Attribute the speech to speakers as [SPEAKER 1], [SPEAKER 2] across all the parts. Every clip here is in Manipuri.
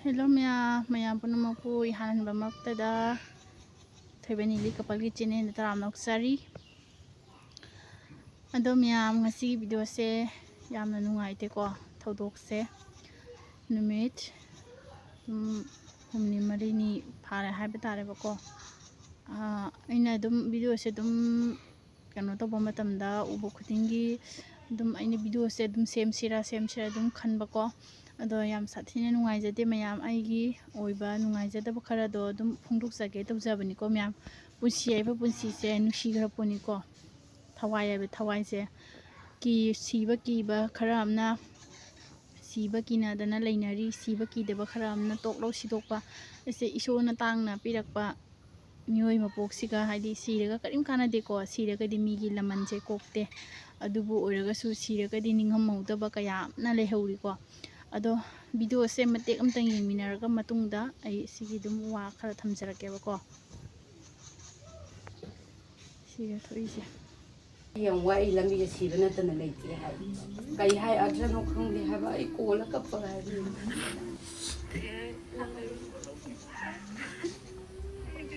[SPEAKER 1] Hello mayam punamapu ihan bamaktada Thebeni kapalgi channel taramnok sari ado mayam ngasi video se yamna nungaite ko thodok se numit humni marini phare haiba tare bako aina dum video se dum kano to bomba tamda ubo khutingi dum aina video se dum sem sira dum khan bako ado yam sathine nungaijade mayam aigi oiba nungaijada khara do dum phungduk sage tawjabani ko mayam punsi aiba punsi se nusi gra poni ko thawai aiba thawai se ki siba kiba khara amna siba kina dana leinari siba ki deba khara amna toklo sidokpa ese isona tangna pirakpa mioi mapok siga haidi siraga karim kana deko siraga di migi laman je kokte adubu oiraga su siraga di niggamhawdba kaya na lehori ko ado video se matek amtang yengminaraga matungda ai sigi dum wa khara thamjarake bako siga thoise
[SPEAKER 2] yang wai lambi siba na tan leite hai kai hai adra no khong de haba ai kola ka pa hai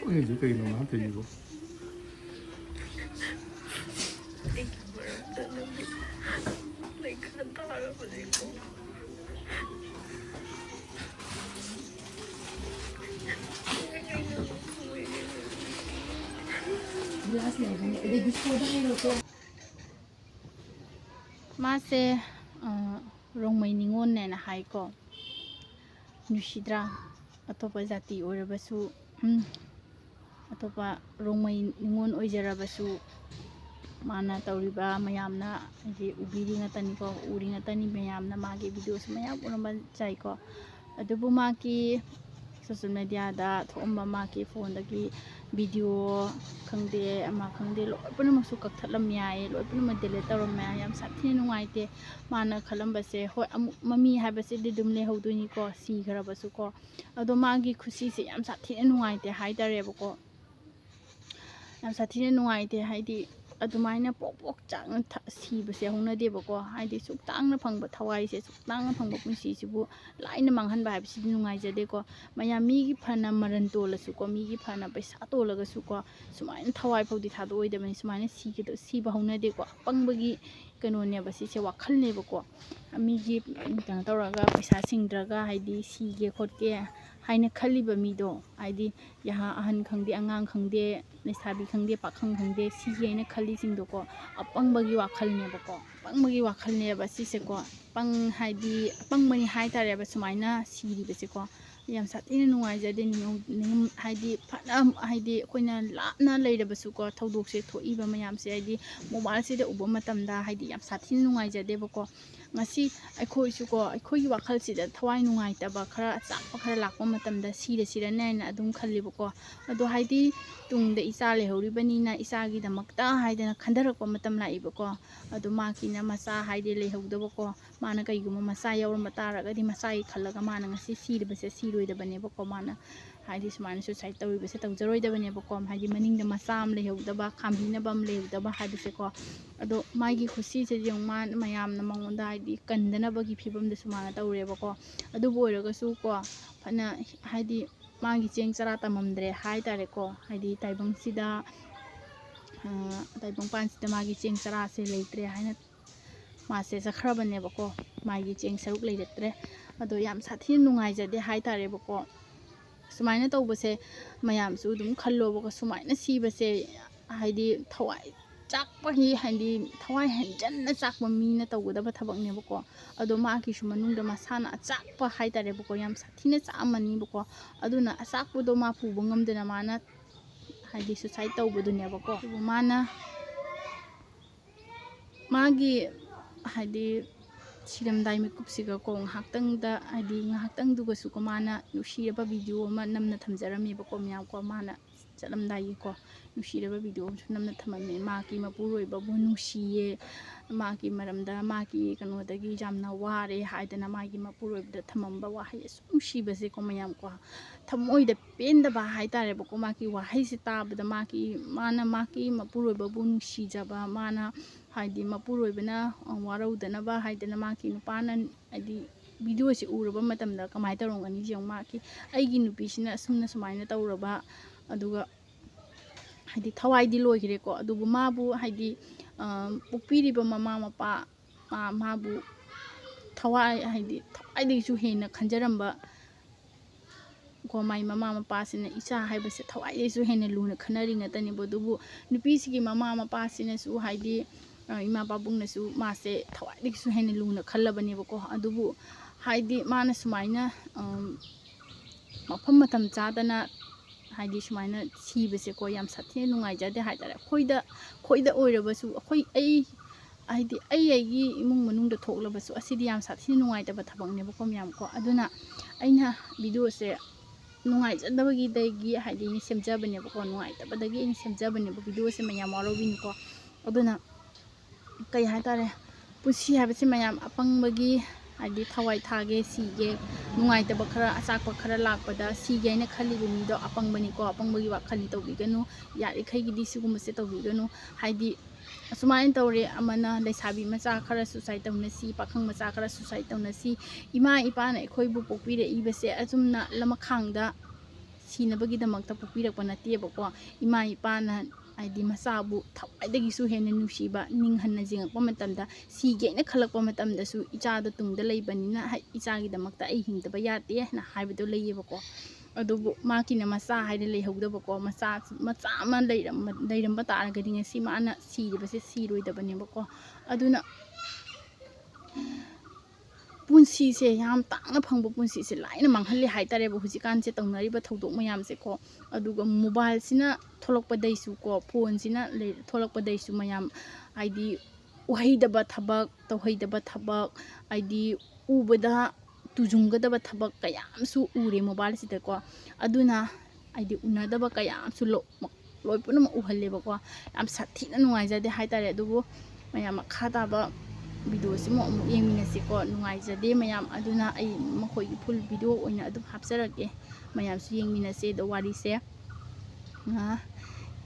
[SPEAKER 3] oi ju kai no ma te ju
[SPEAKER 1] mase rongmai ningon ne na hai ko nusidra atopa jati oirabasu atopa rongmai ningon oijarabasu mana tawriba mayamna je ubiri ngatani ko uri ngatani mayamna mage video su mayam uramba jai ko adubu maki social media da thomba maki phone dagi video khangde ama khangde loi punamaksu kakthalam yae loi punama delete tawram yam sathine nungaite mana khalamba se hoi mami habase de dum le hoduni ko si kharabasu ko ado magi khusi se yam sathine nungaite haidare bako yam sathine nungaite haidi adumaina pok chang sibase honade bako haidi suk tangna phangba thawai se suk tangna phangba punsi sibu laina manghanba habsi nungai jade ko mayami gi phana maran tolasu ko mi gi phana paisa tolaga su ko sumain thawai phodi thado oida mani sumaina siba honade ko apangbgi kano ne basi se wakhal ne bako mi gi kana tawraga paisa singdraga haidi sige khotke haina khaliba mido haidi yaha ahan khangde angang khangde lesabi khangde pakhang khangde sige aina khali singdo ko apangbgi wakhal ne bako apangbgi wakhal ne basi se ko pang haidi apangmani hai tare ba sumaina siri bese ko yam sathine nungai jade ning haidi phana haidi koina lapna leirabasu ko thodok se thoiba mayam se haidi mobile se de ubo matamda haidi yam sathine nungai jade bako ngasi akhoi su ko akhoi wakhal si da thawai nungai taba khara chakpa khara lakpa matamda sira naina adum khallibo ko ado haidi tungda isa lehoribani na isa gi damakta haidana khandarakpa matam laibo ko ado makina masa haide lehowdabo ko mana kaiguma masa yawrama taragadi masa gi khallaga mana ngasi siribase siroidabane bako mana haidi sumana suicide tawribase tawjaroidabane bako haidi maningda masa am lehowdaba khambinaba am lehowdaba haibase ko ado magi khusi se jeng man mayamna mangonda haidi kandanabagi phibamda sumana tawre bako adu boiragasu ko phana haidi magi cheng chara tamamdre hai tare ko haidi taibang sida taibang pan sida magi cheng chara se leitre haina mase sakhrabane bako magi cheng saruk leiratre ado yam sathine nungai jade hai tare bako sumaina tawbase mayam su dum khallo bako sumaina sibase haidi thawai chakpa hi haidi thawai hanjanna chakpa mina tawgudaba thabakne bako ado maki su manungda masana chakpa hai tare bako yam sathine chamani bako aduna achakpudo ma puba ngamdana mana haidi suicide tawbudune bako mana magi haidi siramdai mikupsiga ko ngaktangda haidi ngaktangdugasu ko mana nusiraba video ma namna thamjarami bako myam ko mana chalamdai ko nusiraba video namna thamame maki mapuroiba bu nusiye maki maramda maki kanodagi jamna ware haidana magi mapuroibda thamamba wahai sum sibase ko mayam ko thamoida pendaba haitare bako maki wahai se tabada maki mana maki mapuroiba bu nusijaba mana haidi mapuroibana waraudanaba haidana maki nupana haidi ꯚꯤꯗꯤꯑꯣꯁꯤ ꯎꯔꯕ ꯃꯇꯝꯗ ꯀꯃꯥꯏꯅ ꯇꯧꯔꯝꯒꯅꯤ ꯌꯦꯡꯉꯨ ꯃꯥꯒꯤ ꯑꯩꯒꯤ ꯅꯨꯄꯤꯁꯤꯅ ꯑꯁꯨꯝꯅ ꯁꯨꯃꯥꯏꯅ ꯇꯧꯔꯕ ꯑꯗꯨꯒ ꯍꯥꯏꯗꯤ ꯊꯋꯥꯏꯗꯤ ꯂꯣꯏꯈ꯭ꯔꯦꯀꯣ ꯑꯗꯨꯕꯨ ꯃꯥꯕꯨ ꯍꯥꯏꯗꯤ ꯄꯣꯛꯄꯤꯔꯤꯕ ꯃꯃꯥ ꯃꯄꯥ ꯃꯥꯕꯨ ꯊꯋꯥꯏ ꯍꯥꯏꯗꯤ ꯊꯋꯥꯏꯗꯒꯤꯁꯨ ꯍꯦꯟꯅ ꯈꯟꯖꯔꯝꯕ ꯀꯣ ꯃꯥꯏ ꯃꯃꯥ ꯃꯄꯥꯁꯤꯅ ꯏꯆꯥ ꯍꯥꯏꯕꯁꯦ ꯊꯋꯥꯏꯗꯒꯤꯁꯨ ꯍꯦꯟꯅ ꯂꯨꯅ ꯈꯟꯅꯔꯤ ꯉꯥꯛꯇꯅꯦꯕ ꯑꯗꯨꯕꯨ ꯅꯨꯄꯤꯁꯤꯒꯤ ꯃꯃꯥ ꯃꯄꯥꯁꯤꯅꯁꯨ ꯍꯥꯏꯗꯤ ꯏꯃꯥ ꯄꯥꯕꯨꯡꯅꯁꯨ ꯃꯥꯁꯦ ꯊꯋꯥꯏꯗꯒꯤꯁꯨ ꯍꯦꯟꯅ ꯂꯨꯅ ꯈꯜꯂꯕꯅꯦꯕꯀꯣ ꯑꯗꯨꯕꯨ ꯍꯥꯏꯗꯤ ꯃꯥꯅ ꯁꯨꯃꯥꯏꯅ ꯃꯐꯝ ꯃꯇꯝ ꯆꯥꯗꯅ ꯍꯥꯏꯗꯤ ꯁꯨꯃꯥꯏꯅ ꯁꯤꯕꯁꯦꯀꯣ ꯌꯥꯝ ꯁꯥꯊꯤꯅ ꯅꯨꯡꯉꯥꯏꯖꯗꯦ ꯍꯥꯏꯇꯥꯔꯦ ꯑꯩꯈꯣꯏꯗ ꯑꯣꯏꯔꯕꯁꯨ ꯍꯥꯏꯗꯤ ꯑꯩꯒꯤ ꯏꯃꯨꯡ ꯃꯅꯨꯡꯗ ꯊꯣꯛꯂꯕꯁꯨ ꯑꯁꯤꯗꯤ ꯌꯥꯝ ꯁꯥꯊꯤꯅ ꯅꯨꯡꯉꯥꯏꯇꯕ ꯊꯕꯛꯅꯦꯕꯀꯣ ꯃꯌꯥꯝꯀꯣ ꯑꯗꯨꯅ ꯑꯩꯅ ꯚꯤꯗꯤꯑꯣꯁꯦ ꯅꯨꯡꯉꯥꯏꯖꯗꯕꯒꯤꯗꯒꯤ ꯍꯥꯏꯗꯤ ꯑꯩꯅ ꯁꯦꯝꯖꯕꯅꯦꯕꯀꯣ ꯅꯨꯡꯉꯥꯏꯇꯕꯗꯒꯤ ꯑꯩꯅ ꯁꯦꯝꯖꯕꯅꯦꯕ ꯚꯤꯗꯤꯑꯣꯁꯦ ꯃꯌꯥꯝ ꯋꯥꯔꯧꯕꯤꯅꯤꯀꯣ ꯑꯗꯨꯅ ꯀꯩ ꯍꯥꯏꯇꯥꯔꯦ ꯄꯨꯟꯁꯤ ꯍꯥꯏꯕꯁꯤ ꯃꯌꯥꯝ ꯑꯄꯪꯕꯒꯤ ꯍꯥꯏꯗꯤ ꯊꯋꯥꯏ ꯊꯥꯒꯦ ꯁꯤꯒꯦ ꯅꯨꯡꯉꯥꯏꯇꯕ ꯈꯔ ꯑꯆꯥꯛꯄ ꯈꯔ ꯂꯥꯛꯄꯗ ꯁꯤꯒꯦ ꯍꯥꯏꯅ ꯈꯜꯂꯤꯕ ꯃꯤꯗꯣ ꯑꯄꯪꯕꯅꯤꯀꯣ ꯑꯄꯪꯕꯒꯤ ꯋꯥꯈꯜꯗꯤ ꯇꯧꯕꯤꯒꯅꯨ ꯌꯥꯔꯤꯈꯩꯒꯤꯗꯤ ꯁꯤꯒꯨꯝꯕꯁꯦ ꯇꯧꯕꯤꯒꯅꯨ ꯍꯥꯏꯗꯤ ꯑꯁꯨꯃꯥꯏꯅ ꯇꯧꯔꯦ ꯑꯃꯅ ꯂꯩꯁꯥꯕꯤ ꯃꯆꯥꯈꯔ ꯁꯨꯁꯥꯏꯠ ꯇꯧꯅꯁꯤ ꯄꯥꯈꯪ ꯃꯆꯥꯈꯔ ꯁꯨꯁꯥꯏꯠ ꯇꯧꯅꯁꯤ ꯏꯃꯥ ꯏꯄꯥꯅ ꯑꯩꯈꯣꯏꯕꯨ ꯄꯣꯛꯄꯤꯔꯛꯏꯕꯁꯦ ꯑꯁꯨꯝꯅ ꯂꯃꯈꯥꯡꯗ ꯁꯤꯅꯕꯒꯤꯗꯃꯛꯇ ꯄꯣꯛꯄꯤꯔꯛꯄ ꯅꯠꯇꯦꯕꯀꯣ ꯏꯃꯥ ꯏꯄꯥꯅ ꯍꯥꯏꯗꯤ ꯃꯆꯥꯕꯨ ꯊꯋꯥꯏꯗꯒꯤꯁꯨ ꯍꯦꯟꯅ ꯅꯨꯡꯁꯤꯕ ꯅꯤꯡꯍꯟꯅ ꯌꯦꯡꯉꯛꯄ ꯃꯇꯝꯗ ꯁꯤꯒꯦꯅ ꯈꯜꯂꯛꯄ ꯃꯇꯝꯗꯁꯨ ꯏꯆꯥꯗꯣ ꯇꯨꯡꯗ ꯂꯩꯕꯅꯤꯅ ꯏꯆꯥꯒꯤꯗꯃꯛꯇ ꯑꯩ ꯍꯤꯡꯗꯕ ꯌꯥꯗꯦ ꯍꯥꯏꯅ ꯍꯥꯏꯕꯗꯣ ꯂꯩꯌꯦꯕꯀꯣ ꯑꯗꯨꯕꯨ ꯃꯥꯒꯤꯅ ꯃꯆꯥ ꯍꯥꯏꯅ ꯂꯩꯍꯧꯗꯕꯀꯣ ꯃꯆꯥ ꯑꯃ ꯂꯩꯔꯝꯕ ꯇꯥꯔꯒꯗꯤ ꯉꯁꯤ ꯃꯥꯅ ꯁꯤꯔꯤꯕꯁꯦ ꯁꯤꯔꯣꯏꯗꯕꯅꯦꯕꯀꯣ ꯑꯗꯨꯅ ꯄꯨꯟꯁꯤꯁꯦ ꯌꯥꯝ ꯇꯥꯡꯅ ꯐꯪꯕ ꯄꯨꯟꯁꯤꯁꯦ ꯂꯥꯏꯅ ꯃꯥꯡꯍꯜꯂꯦ ꯍꯥꯏꯇꯥꯔꯦꯕ ꯍꯧꯖꯤꯛꯀꯥꯟꯁꯦ ꯇꯧꯅꯔꯤꯕ ꯊꯧꯗꯣꯛ ꯃꯌꯥꯝꯁꯦꯀꯣ ꯑꯗꯨꯒ ꯃꯣꯕꯥꯏꯜꯁꯤꯅ ꯊꯣꯛꯂꯛꯄꯗꯩꯁꯨ ꯀꯣ ꯐꯣꯟꯁꯤꯅ ꯊꯣꯛꯂꯛꯄꯗꯩꯁꯨ ꯃꯌꯥꯝ ꯍꯥꯏꯗꯤ ꯎꯍꯩꯗꯕ ꯊꯕꯛ ꯇꯧꯍꯩꯗꯕ ꯊꯕꯛ ꯍꯥꯏꯗꯤ ꯎꯕꯗ ꯇꯨꯖꯨꯡꯒꯗꯕ ꯊꯕꯛ ꯀꯌꯥ ꯑꯃꯁꯨ ꯎꯔꯦ ꯃꯣꯕꯥꯏꯜꯁꯤꯗꯀꯣ ꯑꯗꯨꯅ ꯍꯥꯏꯗꯤ ꯎꯅꯗꯕ ꯀꯌꯥ ꯑꯃꯁꯨ ꯂꯣꯏ ꯄꯨꯝꯅꯃꯛ ꯎꯍꯜꯂꯦꯕꯀꯣ ꯌꯥꯝ ꯁꯥꯊꯤꯅ ꯅꯨꯡꯉꯥꯏꯖꯗꯦ ꯍꯥꯏꯇꯥꯔꯦ ꯑꯗꯨꯕꯨ ꯃꯌꯥꯝ ꯃꯈꯥ ꯇꯥꯕ ꯚꯤꯗꯤꯑꯣꯁꯤꯃꯨꯛ ꯑꯃꯨꯛ ꯌꯦꯡꯃꯤꯟꯅꯁꯤꯀꯣ ꯅꯨꯡꯉꯥꯏꯖꯗꯦ ꯃꯌꯥꯝ ꯑꯗꯨꯅ ꯑꯩ ꯃꯈꯣꯏꯒꯤ ꯐꯨꯜ ꯚꯤꯗꯤꯑꯣ ꯑꯣꯏꯅ ꯑꯗꯨꯝ ꯍꯥꯞꯆꯔꯛꯀꯦ ꯃꯌꯥꯝꯁꯨ ꯌꯦꯡꯃꯤꯟꯅꯁꯦ ꯑꯗꯣ ꯋꯥꯔꯤꯁꯦ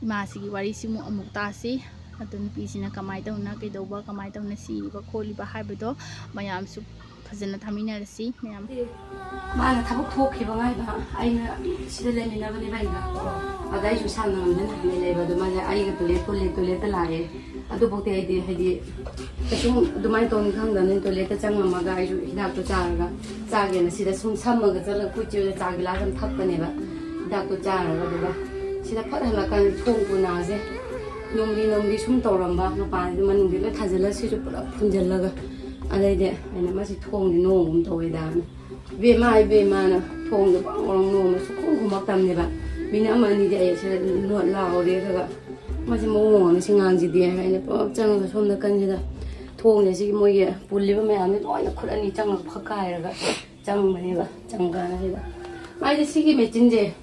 [SPEAKER 1] ꯏꯃꯥꯁꯤꯒꯤ ꯋꯥꯔꯤꯁꯤꯃꯨꯛ ꯑꯃꯨꯛ ꯇꯥꯁꯤ ꯑꯗꯣ ꯅꯨꯄꯤꯁꯤꯅ ꯀꯃꯥꯏꯅ ꯇꯧꯅ ꯀꯩꯗꯧꯕ ꯀꯃꯥꯏꯅ ꯇꯧꯅ ꯁꯤꯔꯤꯕ ꯈꯣꯠꯂꯤꯕ ꯍꯥꯏꯕꯗꯣ ꯃꯌꯥꯝꯁꯨ ꯐꯖꯅ ꯊꯥꯃꯤꯟꯅꯔꯁꯤ ꯃꯌꯥꯝ
[SPEAKER 2] ꯃꯥꯅ ꯊꯕꯛ ꯊꯣꯛꯈꯤꯕ ꯉꯥꯏꯕ ꯑꯩꯅ ꯁꯤꯗ ꯂꯩꯃꯤꯟꯅꯕꯅꯦꯕ ꯑꯩꯒ ꯑꯗ ꯑꯩꯁꯨ ꯁꯥꯟꯅꯉꯝꯗꯅ ꯍꯥꯟꯅ ꯂꯩꯕ ꯑꯗꯨ ꯃꯥꯅ ꯑꯩꯒ ꯇꯣꯏꯂꯦꯠꯇ ꯂꯥꯛꯑꯦ ꯑꯗꯨꯐꯥꯎꯗꯤ ꯑꯩꯗꯤ ꯍꯥꯏꯗꯤ ꯀꯩꯁꯨꯝ ꯑꯗꯨꯃꯥꯏꯅ ꯇꯧꯅꯤ ꯈꯪꯗꯕꯅꯤꯅ ꯇꯣꯏꯂꯦꯠꯇ ꯆꯪꯉꯝꯃꯒ ꯑꯩꯁꯨ ꯍꯤꯗꯥꯛꯇꯣ ꯆꯥꯒꯦꯅ ꯁꯤꯗ ꯁꯨꯝ ꯁꯝꯃꯒ ꯆꯠꯂꯒ ꯀꯨꯏꯆꯦꯗ ꯆꯥ ꯒꯤꯂꯥꯁ ꯑꯃ ꯊꯛꯄꯅꯦꯕ ꯍꯤꯗꯥꯛꯇꯣ ꯆꯥꯔꯒ ꯑꯗꯨꯒ ꯁꯤꯗ ꯐꯠ ꯍꯜꯂꯛꯀꯥꯟꯗ ꯊꯣꯡ ꯄꯨꯅꯥꯁꯦ ꯅꯣꯝꯕꯤ ꯁꯨꯝ ꯇꯧꯔꯝꯕ ꯃꯄꯥꯟꯁꯤꯗ ꯃꯅꯨꯡꯗꯤ ꯂꯣꯏ ꯊꯥꯖꯤꯜꯂ ꯁꯤꯁꯨ ꯄꯨꯂꯞ ꯐꯨꯟꯖꯜꯂꯒ ꯑꯗꯩꯗꯤ ꯑꯩꯅ ꯃꯁꯤ ꯊꯣꯡꯗꯤ ꯅꯣꯡꯒꯨꯝ ꯇꯧꯋꯦꯗꯥꯅ ꯏꯕꯦꯝꯃꯅ ꯊꯣꯡꯗꯣ ꯄꯥꯎꯔꯪ ꯅꯣꯡꯃ ꯁꯨꯈꯨꯝ ꯈꯨꯝꯃꯛꯇꯕꯅꯦꯕ ꯃꯤꯅꯤꯠ ꯑꯃ ꯑꯅꯤꯗꯤ ꯑꯩ ꯁꯤꯗ ꯂꯥꯎꯔꯦ ꯑꯗꯨꯒ ꯃꯁꯤ ꯃꯑꯣꯡ ꯑꯃ ꯁꯤ ꯉꯥꯡꯁꯤꯗꯤ ꯑꯩꯅ ꯄꯨꯂꯞ ꯆꯪꯉꯒ ꯁꯣꯝ ꯅꯥꯀꯟꯁꯤꯗ ꯊꯣꯡꯁꯦ ꯁꯤꯒꯤ ꯃꯣꯏꯒꯤ ꯄꯨꯜꯂꯤꯕ ꯃꯌꯥꯝꯁꯦ ꯂꯣꯏꯅ ꯈꯨꯠ ꯑꯅꯤ ꯆꯪꯉꯒ ꯐꯛꯀꯥꯏꯔꯒ ꯆꯪꯕꯅꯦꯕ ꯆꯪꯀꯥꯟꯗ ꯁꯤꯗ ꯃꯥꯏꯗꯤ ꯁꯤꯒꯤ ꯃꯦꯆꯤꯟꯁꯦ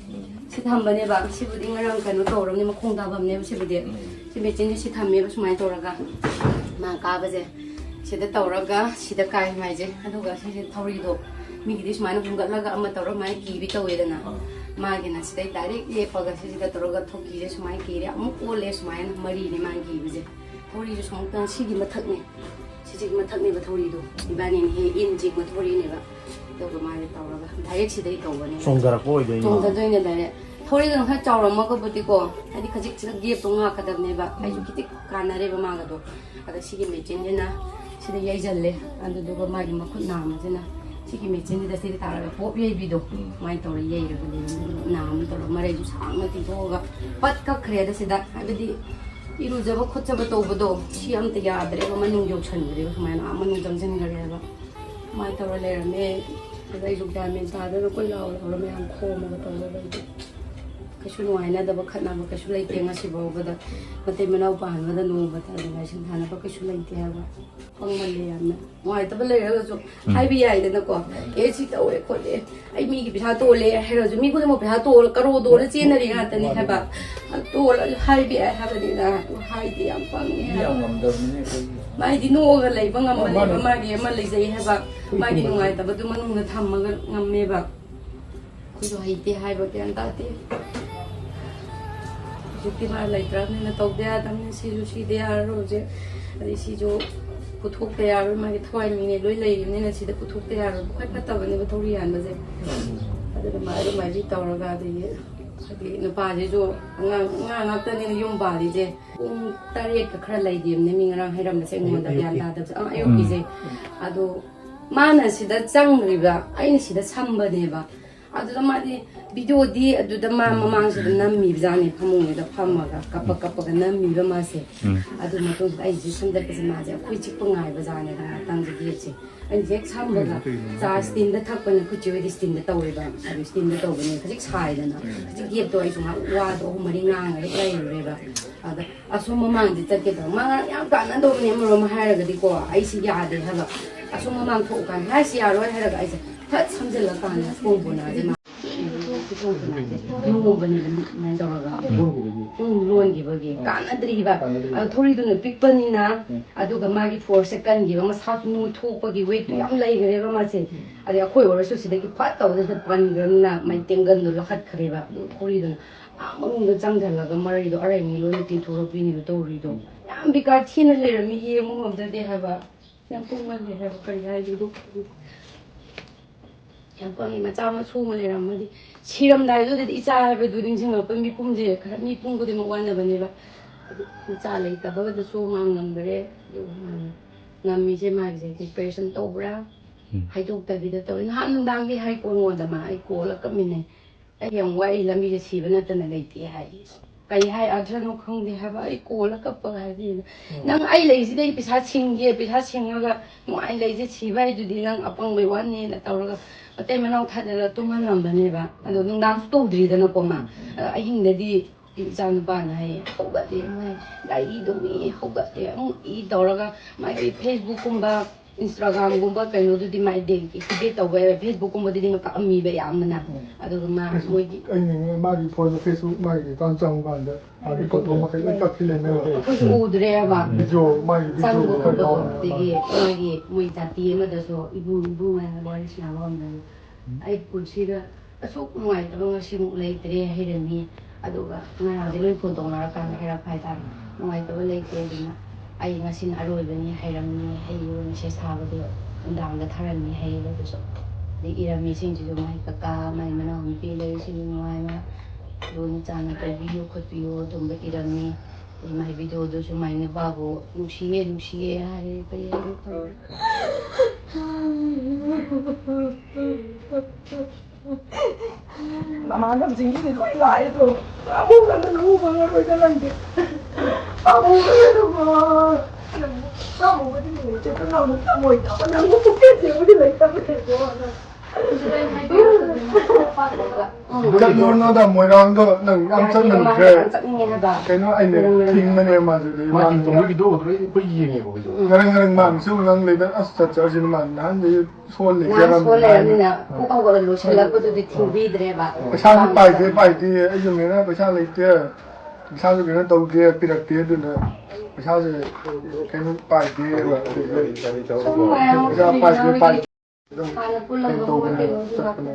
[SPEAKER 2] ꯁꯤ ꯊꯝꯕꯅꯦꯕ ꯁꯤꯕꯨꯗꯤ ꯉꯔꯥꯡ ꯀꯩꯅꯣ ꯇꯧꯔꯕꯅꯤ ꯃꯈꯣꯡ ꯇꯥꯐꯝꯅꯦꯕ ꯁꯤꯕꯨꯗꯤ ꯁꯤ ꯃꯦꯆꯤꯟꯁꯦ ꯁꯤ ꯊꯝꯃꯦꯕ ꯁꯨꯃꯥꯏꯅ ꯇꯧꯔꯒ ꯃꯥ ꯀꯥꯕꯁꯦ ꯁꯤꯗ ꯇꯧꯔꯒ ꯁꯤꯗ ꯀꯥꯏ ꯃꯥꯏꯁꯦ ꯑꯗꯨꯒ ꯁꯤꯁꯦ ꯊꯧꯔꯤꯗꯣ ꯃꯤꯒꯤꯗꯤ ꯁꯨꯃꯥꯏꯅ ꯍꯨꯡꯒꯠꯂꯒ ꯑꯃ ꯇꯧꯔꯒ ꯁꯨꯃꯥꯏꯅ ꯀꯤꯕꯤ ꯇꯧꯋꯦꯗꯅ ꯃꯥꯒꯤꯅ ꯁꯤꯗꯩ ꯗꯥꯏꯔꯦꯛ ꯂꯦꯞꯄꯒ ꯁꯤꯁꯤꯗ ꯇꯧꯔꯒ ꯊꯣꯛꯀꯤꯁꯦ ꯁꯨꯃꯥꯏꯅ ꯀꯤꯔꯦ ꯑꯃꯨꯛ ꯑꯣꯜꯂꯦ ꯁꯨꯃꯥꯏꯅ ꯃꯔꯤꯅꯦ ꯃꯥꯅ ꯀꯤꯕꯁꯦ ꯊꯧꯔꯤꯁꯨ ꯁꯨꯃꯥꯏꯅ ꯁꯤꯒꯤ ꯃꯊꯛꯅꯦ ꯁꯤꯒꯤ ꯃꯊꯛꯅꯦꯕ ꯊꯧꯔꯤꯗꯣ ꯏꯕꯥꯅꯤꯅ ꯍꯦꯛ ꯏꯟ ꯆꯤꯡꯕ ꯊꯧꯔꯤꯅꯦꯕ ꯑꯗꯨꯒ ꯃꯥꯁꯦ ꯇꯧꯔꯒ ꯗꯥꯏꯔꯦꯛ ꯁꯤꯗꯩ ꯇꯧꯕꯅꯦ
[SPEAKER 3] ꯆꯣꯡꯊꯔꯛꯄ ꯑꯣꯏꯗꯣꯏꯅꯤ
[SPEAKER 2] ꯆꯣꯡꯊꯗꯣꯏꯅꯦ ꯗꯥꯏꯔꯦꯛ ꯊꯧꯔꯤꯒ ꯈꯔ ꯆꯥꯎꯔꯝꯃꯒꯕꯨꯗꯤꯀꯣ ꯍꯥꯏꯗꯤ ꯈꯖꯤꯛꯁꯤꯗ ꯒꯦꯞꯇꯣ ꯉꯥꯛꯀꯗꯕꯅꯦꯕ ꯑꯩꯁꯨ ꯈꯤꯇꯪ ꯀꯥꯟꯅꯔꯦꯕ ꯃꯥꯒꯗꯣ ꯑꯗ ꯁꯤꯒꯤ ꯃꯦꯆꯤꯟꯁꯤꯅ ꯁꯤꯗ ꯌꯩꯁꯜꯂꯦ ꯑꯗꯨꯗꯨꯒ ꯃꯥꯒꯤ ꯃꯈꯨꯠ ꯅꯥꯝꯃꯁꯤꯅ ꯁꯤꯒꯤ ꯃꯦꯆꯤꯟꯁꯤꯗ ꯁꯤꯗ ꯇꯥꯔꯒ ꯄꯣꯞ ꯌꯩꯕꯤꯗꯣ ꯁꯨꯃꯥꯏꯅ ꯇꯧꯔ ꯌꯩꯔꯒ ꯂꯩꯔꯝꯗꯨꯗ ꯅꯥꯝꯃ ꯇꯧꯔꯒ ꯃꯔꯩꯁꯨ ꯁꯥꯡꯅ ꯇꯤꯡꯊꯣꯛꯑꯒ ꯄꯠ ꯀꯛꯈ꯭ꯔꯦꯗ ꯁꯤꯗ ꯍꯥꯏꯕꯗꯤ 이루저버 콧잡아 떠오고도 시험때 야들에가 만능 욕천들이고 정말 아무는 점쟁이라고 많이 떨어 내려면 내가 이 정도면 다들 꼴라오라 그러면 한 코모가 떨어져 그래서 누아이나다 bakhat나 bakashu leite ngasi bawbada mate manau panbada no bata da shin thana bakashu leite ha pangmale yamna nuai tabal le so hai bi ai da ko e chi tawe ko le ai mi gi bha to le he ro mi ko mo bha to karo do le chen ri ga ta ni ha ba to hai bi ai ha ba ni da hai di am pang ni ha mai di no ga lei ba ngam ma le ma gi ma lei jai ha ba ma gi nuai tabal du manung na tham ma ga ngam me ba ko jo hai ti hai ba kyan ta ti Jukti mar lai trap ne na tog dia tam ne si ju si dia roje adi si jo ꯄꯨꯊꯣꯛꯇ ꯌꯥꯔꯣꯏ ꯃꯥꯒꯤ ꯊꯋꯥꯏ ꯃꯤꯅꯦ ꯂꯣꯏ ꯂꯩꯔꯤꯕꯅꯤꯅ ꯁꯤꯗ ꯄꯨꯊꯣꯛꯇ ꯌꯥꯔꯣꯏ ꯈ꯭ꯋꯥꯏ ꯐꯠꯇꯕꯅꯦꯕ ꯊꯧꯔꯤ ꯌꯥꯟꯕꯁꯦ ꯑꯗꯨꯅ ꯃꯥ ꯑꯗꯨꯃꯥꯏꯅ ꯇꯧꯔꯒ ꯑꯗꯒꯤ ꯍꯥꯏꯗꯤ ꯅꯨꯄꯥꯁꯤꯁꯨ ꯑꯉꯥꯡ ꯉꯥꯛꯇꯅꯤꯅ ꯌꯨꯝ ꯄꯥꯜꯂꯤꯁꯦ ꯄꯨꯡ 8ꯀ ꯈꯔ ꯂꯩꯈꯤꯕꯅꯦ ꯃꯤ ꯉꯔꯥꯡ ꯍꯩꯔꯝꯕꯁꯦ ꯑꯩꯉꯣꯟꯗ ꯒ꯭ꯌꯥꯟ ꯇꯥꯗꯕꯁꯦ ꯑꯌꯨꯛꯀꯤꯁꯦ ꯑꯗꯣ ꯃꯥꯅ ꯁꯤꯗ ꯆꯪꯈ꯭ꯔꯤꯕ ꯑꯩꯅ ꯁꯤꯗ ꯁꯝꯕꯅꯦꯕ ꯑꯗꯨꯗ ꯃꯥꯗꯤ ꯚꯤꯗꯤꯑꯣꯗꯤ ꯑꯗꯨꯗ ꯃꯥ ꯃꯃꯥꯡꯁꯤꯗ ꯅꯝꯃꯤꯕꯖꯥꯠꯅꯤ ꯐꯃꯨꯡꯁꯤꯗ ꯐꯝꯃꯒ ꯀꯞꯄꯒ ꯅꯝꯃꯤꯕ ꯃꯥꯁꯦ ꯑꯗꯨ ꯃꯇꯨꯡꯗ ꯑꯩꯁꯦ ꯁꯝꯗꯠꯄꯁꯦ ꯃꯥꯁꯦ ꯑꯩꯈꯣꯏ ꯆꯤꯛꯄ ꯉꯥꯏꯕꯖꯥꯠꯅꯦꯕ ꯉꯥꯛꯇꯪꯁꯦ ꯒꯦꯠꯁꯦ ꯑꯩꯁꯦ ꯍꯦꯛ ꯁꯝꯕꯒ ꯆꯥ ꯁ꯭ꯇꯤꯝꯗ ꯊꯛꯄꯅ ꯈꯨꯠꯁꯦ ꯍꯣꯏꯗꯤ ꯁ꯭ꯇꯤꯝꯗ ꯇꯧꯋꯦꯕ ꯑꯗꯨ ꯁ꯭ꯇꯤꯝꯗ ꯇꯧꯕꯅꯦ ꯈꯖꯤꯛ ꯁꯥꯏꯗꯅ ꯈꯖꯤꯛ ꯒꯦꯠꯇꯣ ꯑꯩꯁꯨ ꯉꯥꯏꯍꯥꯛ ꯋꯥꯗꯣ 3-4 ꯉꯥꯡꯉꯒ ꯂꯩꯔꯨꯔꯦꯕ ꯑꯗ ꯑꯁꯣꯝ ꯃꯃꯥꯡꯁꯦ ꯆꯠꯀꯦ ꯇꯧꯕ ꯃꯥ ꯌꯥꯝ ꯀꯥꯟꯅꯗꯧꯕꯅꯦ ꯑꯃꯔꯣꯝ ꯍꯥꯏꯔꯒꯗꯤꯀꯣ ꯑꯩꯁꯤ ꯌꯥꯗꯦ ꯍꯥꯏꯕ ꯑꯁꯣꯝ ꯃꯃꯥꯡ ꯊꯣꯛꯎꯀꯥꯟꯗ ꯍꯥꯏꯁꯤ ꯌꯥꯔꯣꯏ ꯍꯥꯏꯔꯒ ꯑꯩꯁꯦ ꯐꯠ ꯁꯝꯖꯤꯜꯂꯀꯥꯟꯗ ꯄꯣꯡꯕꯣꯅꯥꯁꯦ ꯂꯣꯡꯕꯅꯤꯗ ꯑꯗꯨꯃꯥꯏꯅ ꯇꯧꯔꯒ ꯂꯣꯟꯈꯤꯕꯒꯤ ꯀꯥꯟꯅꯗ꯭ꯔꯤꯕ ꯑꯗꯣ ꯊꯧꯔꯤꯗꯨꯅ ꯄꯤꯛꯄꯅꯤꯅ ꯑꯗꯨꯒ ꯃꯥꯒꯤ ꯐꯣꯔꯁꯁꯦ ꯀꯟꯈꯤꯕ ꯃꯁꯥꯁꯨ ꯅꯣꯏꯊꯣꯛꯄꯒꯤ ꯋꯦꯠꯇꯨ ꯌꯥꯝ ꯂꯩꯈ꯭ꯔꯦꯕ ꯃꯥꯁꯦ ꯑꯗꯩ ꯑꯩꯈꯣꯏ ꯑꯣꯏꯔꯁꯨ ꯁꯤꯗꯒꯤ ꯐꯠ ꯇꯧꯕꯗ ꯄꯟꯈ꯭ꯔꯕꯅꯤꯅ ꯃꯥꯏ ꯇꯦꯡꯒꯟꯗꯣ ꯂꯧꯈꯠꯈ꯭ꯔꯦꯕ ꯊꯧꯔꯤꯗꯨꯅ ꯃꯅꯨꯡꯗ ꯆꯪꯁꯤꯜꯂꯒ ꯃꯔꯩꯗꯣ ꯑꯔꯩꯃꯤ ꯂꯣꯏꯅ ꯇꯤꯡꯊꯣꯔꯛꯄꯤꯅꯦꯕ ꯇꯧꯔꯤꯗꯣ ꯌꯥꯝ ꯕꯤꯀꯥꯔ ꯊꯤꯅ ꯂꯩꯔꯝꯃꯤ ꯌꯦꯡꯕ ꯉꯝꯖꯗꯦ ꯍꯥꯏꯕ ꯌꯥꯝ ꯄꯨꯡꯃꯜꯂꯦ ꯍꯥꯏꯕ ꯀꯔꯤ ꯍꯥꯏꯗꯣꯏꯅꯣ ꯌꯥꯝ ꯄꯪꯉꯤ ꯃꯆꯥ ꯃꯁꯨ ꯑꯃ ꯂꯩꯔꯝꯃꯗꯤ ꯁꯤꯔꯝꯗꯥꯏꯗꯨꯗꯗꯤ ꯏꯆꯥ ꯍꯥꯏꯕꯗꯨ ꯅꯤꯡꯁꯤꯡꯉꯛꯄ ꯃꯤꯄꯨꯝꯁꯦ ꯈꯔ ꯃꯤꯄꯨꯝ ꯈꯨꯗꯤꯡꯃꯛ ꯋꯥꯅꯕꯅꯦꯕ ꯑꯗꯨ ꯃꯆꯥ ꯂꯩꯇꯕꯗꯁꯨ ꯃꯥ ꯉꯝꯈ꯭ꯔꯦ ꯑꯗꯨꯒ ꯉꯝꯃꯤꯁꯦ ꯃꯥꯒꯤꯁꯦ ꯗꯤꯄ꯭ꯔꯦꯁꯟ ꯇꯧꯕ꯭ꯔꯥ ꯍꯥꯏꯗꯣꯛꯇꯕꯤꯗ ꯇꯧꯋꯤ ꯅꯍꯥꯟ ꯅꯨꯡꯗꯥꯡꯗꯤ ꯍꯥꯏ ꯀꯣꯟꯉꯣꯟꯗ ꯃꯥ ꯑꯩ ꯀꯣꯜꯂ ꯀꯞꯃꯤꯟꯅꯩ ꯑꯩ ꯌꯥꯝ ꯋꯥꯏ ꯂꯝꯕꯤꯁꯦ ꯁꯤꯕ ꯅꯠꯇꯅ ꯂꯩꯇꯦ ꯍꯥꯏ ꯀꯩ ꯍꯥꯏ ꯑꯥꯔꯊꯅꯣ ꯈꯪꯗꯦ ꯍꯥꯏꯕ ꯑꯩ ꯀꯣꯜꯂ ꯀꯞꯄꯒ ꯍꯥꯏꯕꯤꯅ ꯅꯪ ꯑꯩ ꯂꯩꯁꯤꯗ ꯑꯩ ꯄꯩꯁꯥ ꯁꯤꯡꯒꯦ ꯄꯩꯁꯥ ꯁꯤꯡꯉꯒ ꯅꯨꯡꯉꯥꯏ ꯂꯩꯁꯦ ꯁꯤꯕ ꯍꯥꯏꯗꯨꯗꯤ ꯅꯪ ꯑꯄꯪꯕꯩ ꯋꯥꯅꯦꯅ ꯇꯧꯔꯒ ꯃꯇꯩ ꯃꯅꯥꯎ ꯊꯥꯖꯤꯜꯂꯒ ꯇꯨꯝꯍꯜꯂꯝꯕꯅꯦꯕ ꯑꯗꯣ ꯅꯨꯡꯗꯥꯡꯁꯨ ꯇꯧꯗ꯭ꯔꯤꯗꯅꯀꯣ ꯃꯥ ꯑꯍꯤꯡꯗꯗꯤ ꯏꯆꯥ ꯅꯨꯄꯥꯅ ꯍꯥꯏꯌꯦ ꯍꯧꯒꯠꯂꯦ ꯃꯣꯏ ꯒꯥꯔꯤꯗꯣ ꯃꯤ ꯍꯧꯒꯠꯂꯦ ꯑꯃꯨꯛ ꯇꯧꯔꯒ ꯃꯥꯒꯤ ꯐꯦꯁꯕꯨꯛꯀꯨꯝꯕ ꯏꯟꯁꯇꯥꯒ꯭ꯔꯥꯝꯒꯨꯝꯕ ꯀꯩꯅꯣꯗꯨꯗꯤ ꯃꯥꯏ ꯗꯤꯑꯦꯛꯇꯤꯚꯦꯠ ꯇꯧꯕ ꯌꯥꯏ ꯐꯦꯁꯕꯨꯛꯀꯨꯝꯕꯗꯤ ꯀꯛꯑꯝꯃꯤꯕ ꯌꯥꯝꯅ ꯑꯗꯨꯒ ꯃꯥ ꯃꯣꯏꯒꯤ
[SPEAKER 3] ꯑꯩꯅ ꯃꯥꯒꯤ ꯐꯣꯟꯗ ꯐꯦꯁꯕꯨꯛ ꯃꯥꯒꯤ ꯑꯦꯀꯥꯎꯟ ꯆꯪꯉꯀꯥꯟꯗ ꯃꯥꯒꯤ ꯐꯣꯇꯣ ꯃꯈꯩ ꯂꯣꯏ ꯀꯛꯁꯤꯜꯂꯦꯅꯦꯕ
[SPEAKER 2] ꯑꯩꯈꯣꯏꯁꯨ ꯎꯗ꯭ꯔꯦꯕ
[SPEAKER 3] ꯚꯤꯗꯤꯑꯣ ꯃꯥꯒꯤ
[SPEAKER 2] ꯆꯪꯕ
[SPEAKER 3] ꯚꯤꯗꯤꯑꯣ ꯈꯔ
[SPEAKER 2] ꯈꯣꯠꯄꯗꯣ
[SPEAKER 3] ꯌꯥꯎꯔꯝꯃꯦ
[SPEAKER 2] ꯑꯗꯒꯤ ꯃꯥꯒꯤ ꯃꯣꯏ ꯖꯥꯇꯤ ꯑꯃꯗꯁꯨ ꯏꯕꯨꯡ ꯍꯥꯏꯅ ꯋꯥꯔꯤ ꯁꯥꯟꯅꯕ ꯉꯝꯗꯕ ꯑꯩ ꯄꯨꯟꯁꯤꯗ ꯑꯁꯨꯛ ꯅꯨꯡꯉꯥꯏꯇꯕ ꯉꯁꯤꯃꯨꯛ ꯂꯩꯇ꯭ꯔꯦ ꯍꯩꯔꯝꯃꯤ ꯑꯗꯨꯒ ꯉꯔꯥꯡꯁꯦ ꯂꯣꯏ ꯐꯣꯟ ꯇꯧꯅꯔꯀꯥꯟꯗ ꯍꯥꯏꯔꯛꯄ ꯍꯥꯏꯇꯥꯔꯦ ꯅꯨꯡꯉꯥꯏꯇꯕ ꯂꯩꯇꯦ ꯑꯗꯨꯅ ꯑꯩ ꯉꯁꯤꯅ ꯑꯔꯣꯏꯕꯅꯤ ꯍꯩꯔꯝꯃꯤ ꯍꯩꯕ ꯃꯦꯁꯦꯖ ꯊꯥꯕꯗꯣ ꯅꯨꯡꯗꯥꯡꯗ ꯊꯥꯔꯝꯃꯤ ꯍꯩꯕ ꯑꯗꯨꯁꯨ ꯑꯗꯩ ꯏꯔꯝꯃꯤꯁꯤꯡꯁꯤꯁꯨ ꯃꯥꯏ ꯀꯀꯥ ꯃꯥꯏ ꯃꯅꯥꯎꯅꯨꯄꯤ ꯂꯩꯔꯤꯁꯤꯡꯁꯨ ꯅꯨꯡꯉꯥꯏꯅ ꯂꯨꯅ ꯆꯥꯟꯅ ꯇꯧꯕꯤꯌꯨ ꯈꯣꯠꯄꯤꯌꯨ ꯑꯗꯨꯝꯕ ꯏꯔꯝꯃꯤ ꯑꯗꯩ ꯃꯥꯏ ꯚꯤꯗꯤꯑꯣꯗꯨꯁꯨ ꯃꯥꯏ ꯅꯨꯄꯥꯕꯨ ꯅꯨꯡꯁꯤꯌꯦ ꯅꯨꯡꯁꯤꯌꯦ ꯍꯥꯏꯔꯦ ꯀꯔꯤ ꯍꯥꯏꯅꯣ ꯈꯪꯗꯦ
[SPEAKER 4] ꯃꯃꯥꯟꯅꯕꯁꯤꯡꯁꯤꯗꯤ ꯂꯣꯏ ꯂꯥꯛꯑꯦꯗꯣ ꯑꯃꯨꯛ ꯍꯟꯅ ꯎ ꯐꯪꯉꯔꯣꯏꯗ ꯅꯪꯗꯤ ꯑꯃꯨꯛ ꯇꯝꯃꯨꯕꯗꯤ ꯅꯨꯡꯉꯥꯏꯇꯦ ꯅꯪꯕꯨ ꯇꯝꯃꯣꯏꯗꯕ ꯅꯪꯕꯨ ꯄꯨꯛꯆꯦꯜ ꯂꯩꯇꯕꯅꯦꯀꯣ
[SPEAKER 3] ꯆꯠꯂꯨꯔꯅꯣꯗ ꯃꯣꯏꯔꯥꯡꯗꯣ ꯅꯪ ꯌꯥꯝ ꯆꯠꯃꯟꯈ꯭ꯔꯦ
[SPEAKER 2] ꯆꯠꯅꯤꯡꯉꯦ ꯍꯥꯏꯕ
[SPEAKER 3] ꯀꯩꯅꯣ ꯑꯩꯅ ꯊꯤꯡꯕꯅꯦ ꯃꯥꯗꯨꯗꯤ
[SPEAKER 4] ꯃꯥꯒꯤ ꯇꯣꯡꯕꯒꯤ ꯚꯤꯗꯤꯑꯣ ꯑꯩꯈꯣꯏ ꯌꯦꯡꯉꯦꯕ ꯑꯩꯈꯣꯏꯁꯨ
[SPEAKER 3] ꯉꯔꯥꯡ ꯃꯥꯅꯁꯨ ꯅꯪ ꯂꯩꯗ ꯑꯁ ꯆꯠꯆꯔꯁꯤꯅ ꯃꯥ ꯅꯍꯥꯟꯗꯒꯤ ꯁꯣꯜꯂꯤ
[SPEAKER 2] ꯅꯍꯥꯟ ꯁꯣꯜ ꯂꯩꯔꯕꯅꯤꯅ ꯄꯨꯛ ꯍꯧꯒꯠꯂ ꯂꯣꯏꯁꯤꯜꯂꯛꯄꯗꯨꯗꯤ ꯊꯤꯡꯕꯤꯗ꯭ꯔꯦꯕ
[SPEAKER 3] ꯄꯩꯁꯥꯁꯨ ꯄꯥꯏꯗꯦ ꯑꯩꯁꯨ ꯃꯤꯅ ꯄꯩꯁꯥ ꯂꯩꯇꯦ ꯄꯩꯁꯥꯁꯨ ꯀꯩꯅꯣ ꯇꯧꯗꯦ ꯄꯤꯔꯛꯇꯦ ꯑꯗꯨꯅ ꯄꯩꯁꯥꯁꯦ ꯀꯩꯅꯣ ꯄꯥꯏꯗꯦꯕ ꯄꯩꯁꯥ ꯄꯥꯏꯗꯦ ꯑꯗꯨꯝ
[SPEAKER 2] ꯍꯥꯟꯅ
[SPEAKER 3] ꯀꯩꯅꯣ
[SPEAKER 2] ꯄꯨꯜꯂꯝꯕ
[SPEAKER 3] ꯇꯧꯕꯅꯦ
[SPEAKER 2] ꯈꯣꯠꯇꯦꯕ
[SPEAKER 3] ꯆꯠꯄꯅꯦ